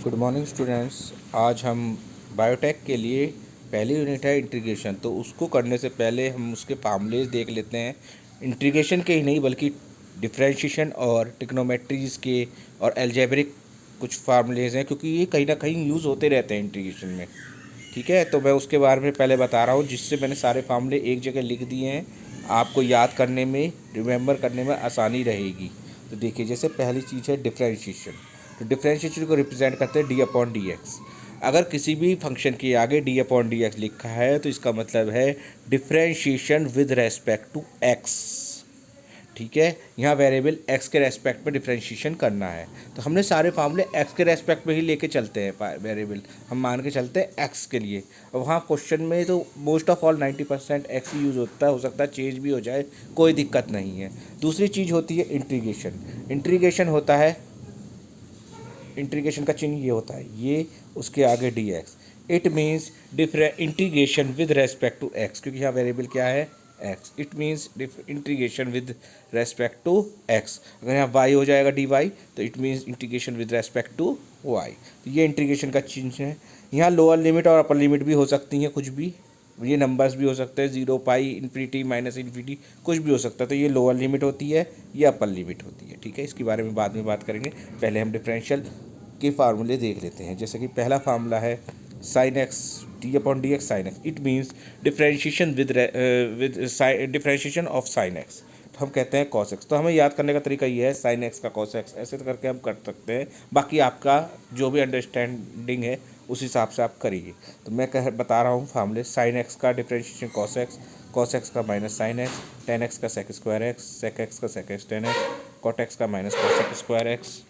Good morning students. आज हम biotech के लिए पहली यूनिट है इंटीग्रेशन, तो उसको करने से पहले हम उसके फार्मूलेज देख लेते हैं। इंटीग्रेशन के ही नहीं बल्कि डिफरेंशिएशन और ट्रिग्नोमेट्रीज के और अलजेब्रिक कुछ फार्मूलेज हैं, क्योंकि ये कहीं ना कहीं यूज़ होते रहते हैं इंटीग्रेशन में। ठीक है, तो मैं उसके बारे में पहले बता रहा हूँ, जिससे मैंने सारे फार्मूले एक जगह लिख दिए हैं, आपको याद करने में, रिमेंबर करने में आसानी रहेगी। तो देखिए, जैसे पहली चीज़ है डिफरेंशिएशन। तो डिफरेंशिएशन को रिप्रेजेंट करते हैं डी अपॉन डी एक्स। अगर किसी भी फंक्शन के आगे डी अपॉन डी एक्स लिखा है तो इसका मतलब है differentiation with respect to x. ठीक है, यहाँ वेरिएबल एक्स के रेस्पेक्ट में डिफरेंशिएशन करना है, तो हमने सारे फार्मूले एक्स के रेस्पेक्ट में ही लेके चलते हैं। वेरिएबल हम मान के चलते हैं एक्स के लिए। और वहाँ क्वेश्चन में तो most of all 90% x he use होता है, हो सकता है चेंज भी हो जाए, कोई दिक्कत नहीं है। दूसरी चीज़ होती है इंटीग्रेशन। इंटीग्रेशन होता है, इंटीग्रेशन का चिन्ह ये होता है, ये उसके आगे d x. It means integration with respect to x, क्योंकि यहाँ वेरिएबल क्या है, x. It means integration with respect to x. अगर यहाँ वाई हो जाएगा डी वाई, तो it means integration with respect to y. तो ये इंटीग्रेशन का चिन्ह है। यहाँ लोअर लिमिट और अपर लिमिट भी हो सकती हैं, कुछ भी, ये नंबर्स भी हो सकते हैं, 0, पाई, इन्फिनिटी, माइनस इन्फिनिटी, कुछ भी हो सकता है। तो ये लोअर लिमिट होती है, ये अपर लिमिट होती है। ठीक है, इसके बारे में बाद में बात करेंगे, पहले हम डिफरेंशियल के फार्मूले देख लेते हैं। जैसे कि पहला फार्मूला है sine x D upon d x sine x. It means differentiation with differentiation of sine x. तो हम कहते हैं कॉस एक्स। तो हमें याद करने का तरीका ये है, साइन एक्स का कॉस एक्स, ऐसे करके हम कर सकते हैं। बाकी आपका जो भी अंडरस्टैंडिंग है उस हिसाब से आप करिए। तो मैं बता रहा हूँ फार्मूले। साइन एक्स का डिफरेंशिएशन कॉस एक्स का minus sine X, tan X का sec square X, sec X का sec X tan X, cot X का minus cos X square X,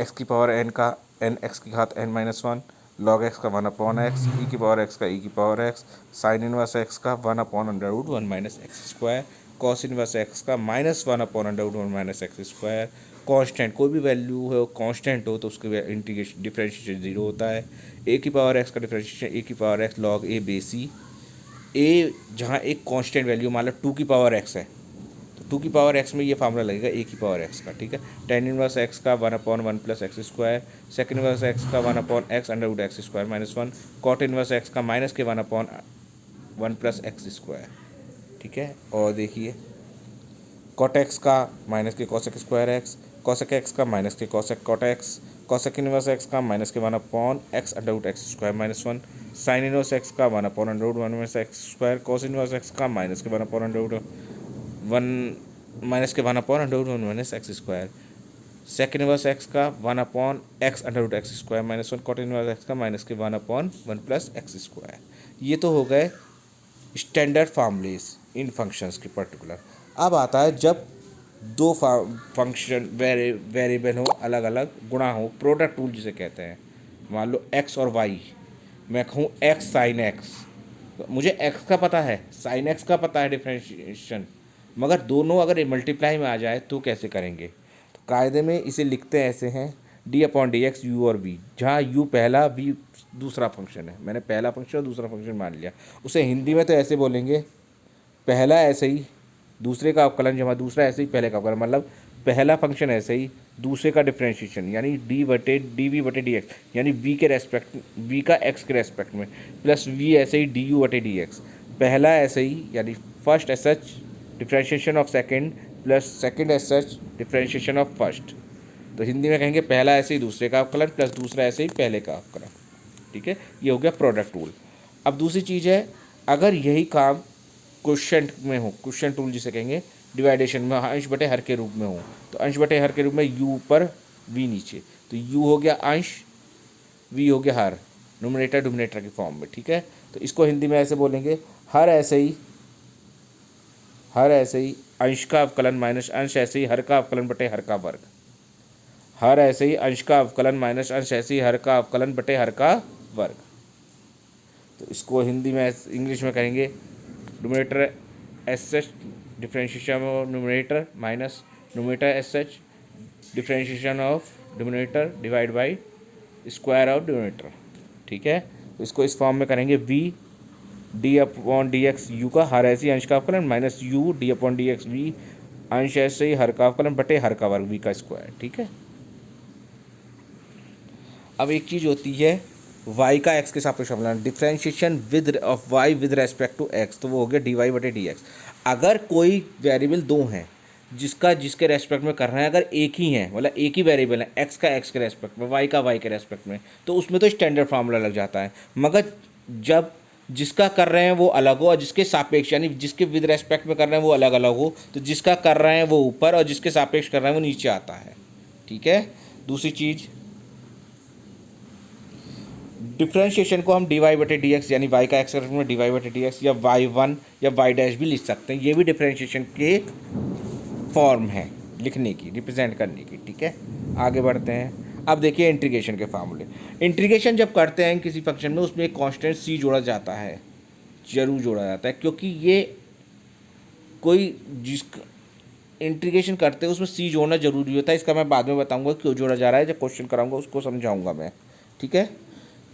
X की पावर एन का एन एक्स की घात N minus one, log X का one upon X, E की power X का E की power X, sine inverse x का one upon under root one minus x square, cos inverse x का minus one upon under root one minus x square. Constant, कोई भी value हो constant हो तो उसके इंटीग्रेशन डिफरेंशिएशन जीरो होता है। ए की पावर एक्स का डिफरेंशिएशन ए की पावर एक्स लॉग ए बेसी। ए जहाँ एक कांस्टेंट वैल्यू मान लो 2 की पावर एक्स है, तो 2 की पावर एक्स में ये फार्मूला लगेगा ए की पावर एक्स का। ठीक है, टेन इनवर्स एक्स का one upon one plus X square, second inverse x का one upon x under root x square minus one, cot inverse x का माइनस के one upon one plus X square. ठीक है, और देखिए cot X का minus के cosec square X, cosec X का माइनस के cosec cot X, cosec inverse x का माइनस के one upon x under root x square minus one, sine inverse x का one upon under root one minus x square, cos inverse x का minus के one upon under root one minus के one upon under root one minus x square, second inverse x का one upon x under root x square minus one, cot inverse x का minus के one upon one plus X square. ये तो हो गए standard formulas in functions के particular. अब आता है जब दो फंक्शन वेरिएबल हो, अलग अलग गुणा हो, प्रोडक्ट रूल जिसे कहते हैं। मान लो एक्स और वाई, मैं कहूँ एक्स साइन एक्स, तो मुझे एक्स का पता है, साइन एक्स का पता है डिफरेंशिएशन, मगर दोनों अगर मल्टीप्लाई में आ जाए तो कैसे करेंगे। तो कायदे में इसे लिखते ऐसे हैं, D upon d x you और वी, जहाँ यू पहला, वी दूसरा फंक्शन है। मैंने पहला फंक्शन और दूसरा फंक्शन मान लिया। उसे हिंदी में तो ऐसे बोलेंगे, पहला ऐसे ही दूसरे का अवकलन जमा दूसरा ऐसे ही पहले का अवकलन, मतलब पहला फंक्शन ऐसे ही दूसरे का डिफरेंशिएशन, यानी डी वी बटे डी एक्स, यानी वी के रेस्पेक्ट, वी का एक्स के रेस्पेक्ट में, प्लस वी ऐसे ही डी यू बटे डी एक्स। पहला ऐसे ही, यानी first as such differentiation of second plus second as such differentiation of first. तो हिंदी में कहेंगे पहला ऐसे ही दूसरे का अवकलन प्लस दूसरा ऐसे ही पहले का अवकलन। ठीक है, ये हो गया प्रोडक्ट रूल। अब दूसरी चीज़ है, अगर यही काम क्वोशिएंट में हो, क्वोशिएंट रूल जिसे कहेंगे, डिवाइडेशन में अंश बटे हर के रूप में हो, तो अंश बटे हर के रूप में यू ऊपर वी नीचे, तो यू हो गया अंश, वी हो गया हर, न्यूमरेटर डिनोमिनेटर की फॉर्म में। ठीक है, तो इसको हिंदी में ऐसे बोलेंगे, हर ऐसे ही अंश का अवकलन माइनस अंश ऐसे ही हर का अवकलन बटे हर का वर्ग, हर ऐसे ही अंश का अवकलन माइनस अंश ऐसे ही हर का अवकलन बटे हर का वर्ग। तो इसको हिंदी में इंग्लिश में कहेंगे numerator as such differentiation of numerator minus numerator as such differentiation of denominator divide by square of denominator. ठीक है, तो इसको इस फॉर्म में करेंगे, v d upon d x u का हर ऐसे ही अंश का अवकलन minus u d upon d x v अंश ऐसे ही हर का अवकलन बटे हर का वर्ग वी का स्क्वायर। ठीक है, अब एक चीज़ होती है y का x के सापेक्ष अवकलन, differentiation with of y with respect to x, तो वो हो गया dy बटे डी एक्स। अगर कोई वेरिएबल दो हैं जिसके रेस्पेक्ट में कर रहे हैं, अगर एक ही है मतलब एक ही वेरिएबल है, x का x के रेस्पेक्ट में, y का y के रेस्पेक्ट में, तो उसमें तो स्टैंडर्ड फार्मूला लग जाता है। मगर जब जिसका कर रहे हैं वो अलग हो और जिसके सापेक्ष यानी जिसके विद रेस्पेक्ट में कर रहे हैं वो अलग अलग हो, तो जिसका कर रहे हैं वो ऊपर और जिसके सापेक्ष कर रहे हैं वो नीचे आता है। ठीक है। दूसरी चीज़, डिफ्रेंशिएशन को हम डी वाई बटे डी एक्स यानी वाई का एक्स में डी वाई बटे डी एक्स या वाई वन या वाई डैश भी लिख सकते हैं। ये भी डिफ्रेंशिएशन के फॉर्म है लिखने की, रिप्रेजेंट करने की। ठीक है, आगे बढ़ते हैं। अब देखिए इंटीग्रेशन के फार्मूले। इंटीग्रेशन जब करते हैं किसी फंक्शन में, उसमें एक कांस्टेंट सी जोड़ा जाता है, जरूर जोड़ा जाता है, क्योंकि ये कोई जिस इंटीग्रेशन करते हैं उसमें सी जोड़ना जरूरी होता है। इसका मैं बाद में बताऊंगा क्यों जोड़ा जा रहा है, जब क्वेश्चन कराऊंगा उसको समझाऊंगा मैं। ठीक है,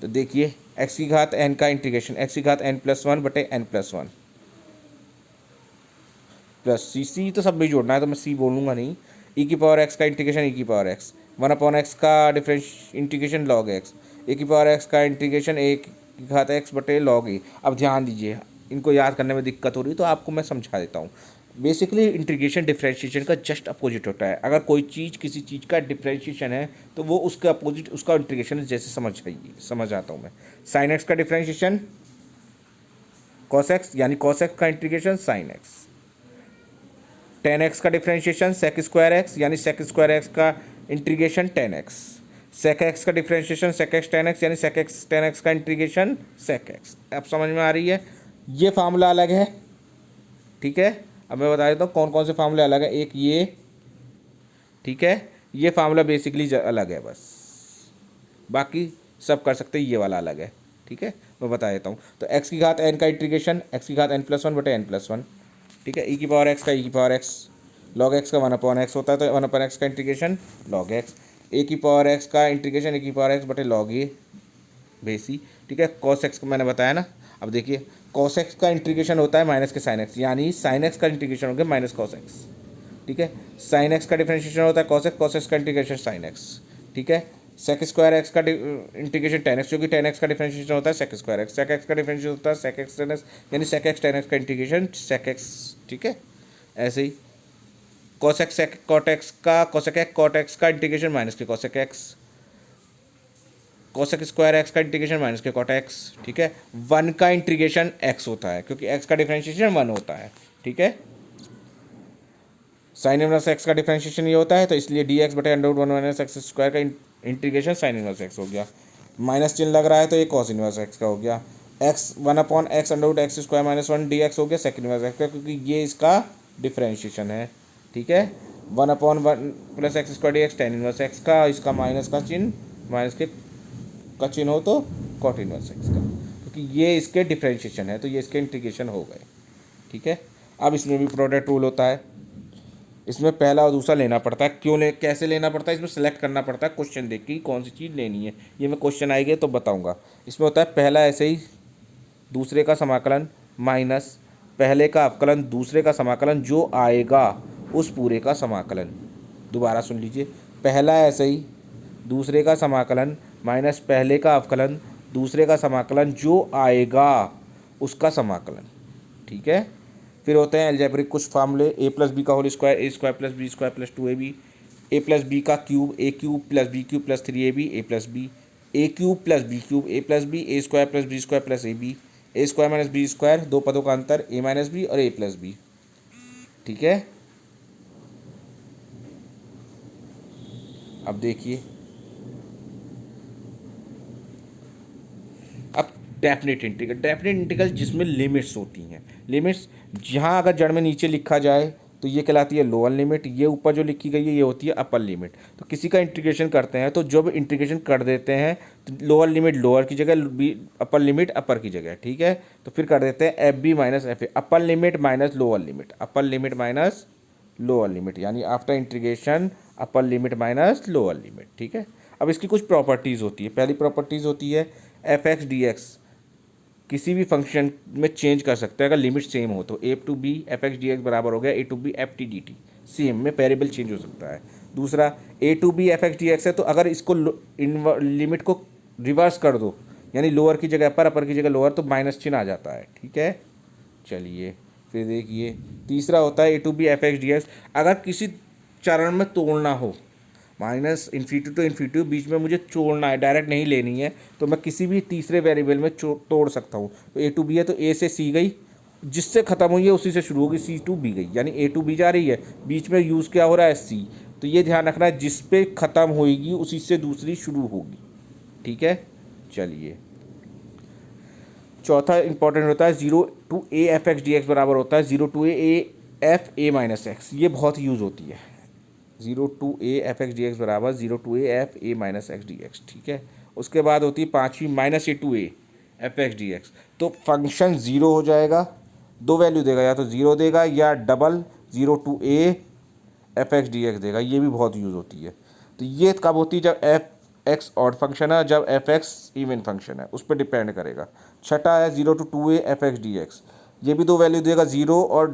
तो देखिए एक्स की घात एन का इंटीग्रेशन, एक्स की घात एन प्लस वन बटे एन प्लस वन प्लस सी, सी तो सब भी जोड़ना है तो मैं सी बोलूँगा नहीं। ई की पावर एक्स का इंटीग्रेशन ई की power x, one upon x का डिफरेंस इंटीग्रेशन लॉग एक्स, ए की पावर एक्स का इंटीग्रेशन ए की घात एक्स बटे लॉग ए। अब ध्यान दीजिए, इनको याद करने में दिक्कत हो रही तो आपको मैं समझा देता हूँ। बेसिकली इंटीग्रेशन डिफरेंशिएशन का जस्ट अपोजिट होता है। अगर कोई चीज़ किसी चीज़ का डिफरेंशिएशन है तो वो उसके अपोजिट उसका इंटीग्रेशन जैसे समझ आता हूँ मैं। साइन एक्स का डिफरेंशिएशन कॉस एक्स यानी कॉस एक्स का integration sine X, tan X का डिफरेंशिएशन सेक स्क्वायर एक्स यानी सेक स्क्वायर एक्स का integration tan X, sec X का differentiation sec X tan X यानी सेक एक्स टेन एक्स का integration sec X. अब समझ में आ रही है, ये फार्मूला अलग है। ठीक है, अब मैं बता देता हूँ कौन कौन से फार्मूले अलग है। एक ये, ठीक है, ये फार्मूला बेसिकली अलग है, बस बाकी सब कर सकते हैं, ये वाला अलग है। ठीक है, मैं बता देता हूँ। तो एक्स की घात एन का इंटीग्रेशन एक्स की घात एन प्लस वन बटे एन प्लस वन। ठीक है, ई की पावर एक्स का ई की पावर एक्स, लॉग एक्स का वन अपॉन एक्स होता है तो वन अपॉन एक्स का इंटीग्रेशन लॉग एक्स, ए की पावर एक्स का इंटीग्रेशन ए की पावर एक्स बटे लॉग ए बेसी। ठीक है, कॉस एक्स को मैंने बताया ना। अब देखिए कॉस एक्स का इंटीग्रेशन होता है माइनस के साइन एक्स, यानी साइन एक्स का इंटीग्रेशन हो गया माइनस कॉस एक्स। ठीक है, साइन एक्स का डिफरेंशिएशन होता है कॉस एक्स का इंटीग्रेशन साइन एक्स। ठीक है, सेक स्क्वायर एक्स का इंटीग्रेशन टेन एक्स, जो कि टेन एक्स का डिफरेंशिएशन होता है sec square X, sec X का डिफरेंशिएशन होता है सेक एक्स टेन एक्स यानी सेक एक्स टेन एक्स का इंटीग्रेशन सेक एक्स। ठीक है, ऐसे ही cos X sec cot X का कॉसेक एक्स कॉट एक्स का इंटीग्रेशन माइनस के cosec X, cosec square X का इंटीग्रेशन माइनस के कॉट एक्स। ठीक है, वन का इंटीग्रेशन एक्स होता है क्योंकि एक्स का डिफरेंशिएशन वन होता है। ठीक है, साइन इनवर्स एक्स का डिफरेंशिएशन ये होता है तो इसलिए डी एक्स बटे under root one minus x square का इंटीग्रेशन साइन इनवर्स एक्स हो गया। माइनस चिन्ह लग रहा है तो ये कॉस इनवर्स एक्स का हो गया। X one upon x under root x square minus one d x हो गया सेकंड इनवर्स एक्स का, क्योंकि ये इसका डिफरेंशिएशन है। ठीक है, one upon one plus X square D x ten inverse x का, इसका माइनस का चिन्ह, माइनस के का चिन्ह हो तो कॉट इनवर्स एक्स का, क्योंकि ये इसके डिफरेंशिएशन है तो ये इसके इंटीग्रेशन हो गए। ठीक है, अब इसमें भी प्रोडक्ट रूल होता है। इसमें पहला और दूसरा लेना पड़ता है। कैसे लेना पड़ता है, इसमें सेलेक्ट करना पड़ता है क्वेश्चन देख के कौन सी चीज़ लेनी है। ये मैं क्वेश्चन आएंगे तो बताऊंगा। इसमें होता है पहला ऐसे ही दूसरे का समाकलन माइनस पहले का अवकलन दूसरे का समाकलन जो आएगा उस पूरे का समाकलन। दोबारा सुन लीजिए, पहला ऐसे ही दूसरे का समाकलन माइनस पहले का अवकलन दूसरे का समाकलन जो आएगा उसका समाकलन। ठीक है, फिर होते हैं अलजेब्रिक कुछ फार्मूले, ए प्लस बी का whole square A square plus B square plus two A B, A plus B का cube A cube plus B cube plus three A B, A plus B A cube plus B cube A plus B A square plus B square plus A square minus B square, दो पदों का अंतर ए minus B और ए plus B. ठीक है, अब देखिए, अब डेफिनेट इंटीग्रल जिसमें लिमिट्स होती हैं। लिमिट्स जहाँ अगर जड़ में नीचे लिखा जाए तो ये कहलाती है लोअर लिमिट, ये ऊपर जो लिखी गई है ये होती है अपर लिमिट। तो किसी का इंटीग्रेशन करते हैं तो जब इंटीग्रेशन कर देते हैं तो लोअर लिमिट लोअर की जगह अपर लिमिट अपर की जगह। ठीक है, तो फिर कर देते हैं F B minus F A, upper limit minus lower limit, upper limit minus lower limit, यानी after integration upper limit minus lower limit. ठीक है, अब इसकी कुछ प्रॉपर्टीज़ होती है। पहली प्रॉपर्टीज़ होती है एफ एक्स डी एक्स किसी भी फंक्शन में चेंज कर सकते हैं अगर लिमिट सेम हो तो। A to B F x D X बराबर हो गया A to B F T D T, same में वेरिएबल चेंज हो सकता है। दूसरा A to B F x D X है, तो अगर इसको लिमिट को रिवर्स कर दो, यानी लोअर की जगह अपर, अपर की जगह लोअर, तो माइनस चिन्ह आ जाता है। ठीक है, चलिए फिर देखिए तीसरा होता है A to B F x D X. अगर किसी चरण में तोड़ना हो, माइनस इन्फिनिटी टू इन्फिनिटी, बीच में मुझे तोड़ना है, डायरेक्ट नहीं लेनी है, तो मैं किसी भी तीसरे वेरिएबल में तोड़ सकता हूँ। तो ए टू बी है तो ए से सी गई, जिससे ख़त्म हुई है उसी से शुरू होगी, सी टू बी गई, यानी ए टू बी जा रही है, बीच में यूज़ क्या हो रहा है सी। तो ये ध्यान रखना है, जिस पे ख़त्म होएगी उसी से दूसरी शुरू होगी। ठीक है, चलिए चौथा इंपॉर्टेंट होता है zero to A F x D X बराबर होता है zero to A F A minus X. ये बहुत यूज़ होती है, zero to A F x D X बराबर zero to A F A minus X D X. ठीक है, उसके बाद होती है पाँचवीं minus A to A F x D X. तो फंक्शन ज़ीरो हो जाएगा, दो वैल्यू देगा, या तो ज़ीरो देगा या double zero to A F x D x देगा। ये भी बहुत यूज़ होती है। तो ये कब होती है, जब एफ एक्स ऑड फंक्शन है, जब एफ एक्स इवन फंक्शन है, उस पर डिपेंड करेगा। छठा है zero to A F x D x. ये भी दो वैल्यू देगा, ज़ीरो और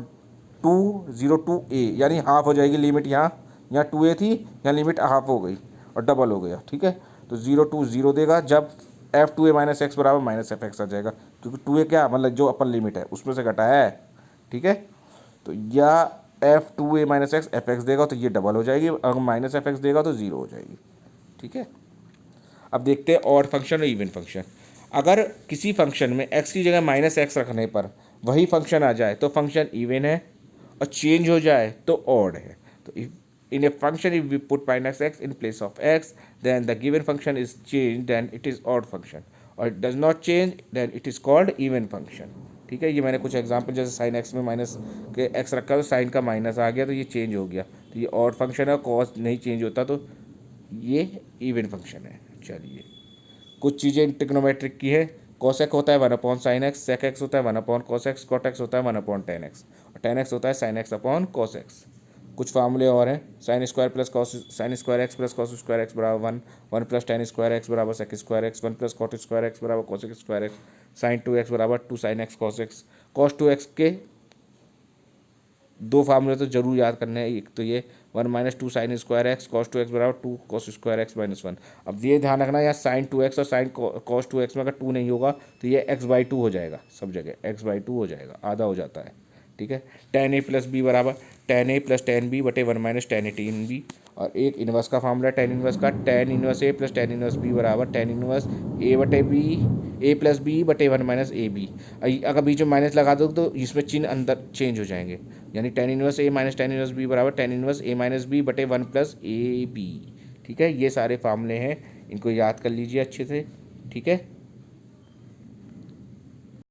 टू, जीरो टू ए, यानी हाफ हो जाएगी लिमिट, यहाँ टू ए थी, यहाँ लिमिट हाफ हो गई और डबल हो गया। ठीक है, तो जीरो टू ज़ीरो देगा, जब एफ टू ए माइनस एक्स बराबर माइनस एफ एक्स आ जाएगा, क्योंकि टू ए क्या मतलब जो अपन लिमिट है उसमें से घटा है। ठीक है, तो या एफ टू ए माइनस एक्स एफ एक्स देगा तो ये डबल हो जाएगी, अगर माइनस एफ एक्स देगा तो ज़ीरो हो जाएगी। ठीक है, अब देखते हैं ऑड फंक्शन और इवन फंक्शन। अगर किसी फंक्शन में एक्स की जगह माइनस एक्स रखने पर वही फंक्शन आ जाए तो फंक्शन इवन है, और चेंज हो जाए तो ऑड है। तो in a function if we put minus x in place of x, then the given function is changed, then it is odd function, or it does not change, then it is called even function। ठीक है, ये मैंने कुछ example, जैसे sine x में minus के x रखा तो साइन का माइनस आ गया तो ये चेंज हो गया, तो ये ऑड फंक्शन है। कॉस नहीं चेंज होता तो ये इवन फंक्शन है। चलिए कुछ चीज़ें ट्रिग्नोमेट्रिक की है। कॉसेक होता है one upon sine X, sec X होता है one upon cos X, cot X होता है वन अपॉन टेन एक्स, और टेन एक्स होता है sine X upon cos X. कुछ फार्मूले और हैं, sine square plus cos, sine square X plus cos square X बराबर one, one plus tan square X बराबर sec square X, one plus cot square X बराबर cos square X, sign two x बराबर two sine x cos x. Cos two x के दो फार्मूले तो जरूर याद करने हैं, एक तो ये one minus two sine square X cos two x बराबर two cos square X minus one. अब ये ध्यान रखना, यहाँ साइन टू एक्स और साइन कॉस टू एक्स में अगर टू नहीं होगा तो ये एक्स बाई टू हो जाएगा, सब जगह एक्स बाई टू हो जाएगा, आधा हो जाता है। ठीक है, टेन ए प्लस बी बराबर टेन ए प्लस टेन बी बटे वन माइनस टेन ए टेन बी। और एक इनवर्स का फार्मूला टेन इनवर्स का, टेन इनवर्स ए प्लस टेन इनवर्स बी बराबर टेन इनवर्स ए बटे बी, ए प्लस बी बटे वन माइनस ए बी। अगर बीच में माइनस लगा दो तो इसमें चिन्ह अंदर चेंज हो जाएंगे, यानी टेन इनवर्स ए माइनस टेन इनवर्स बी बराबर टेन इनवर्स ए माइनस बी बटे वन प्लस ए बी। ठीक है, ये सारे फार्मूले हैं, इनको याद कर लीजिए अच्छे से। ठीक है।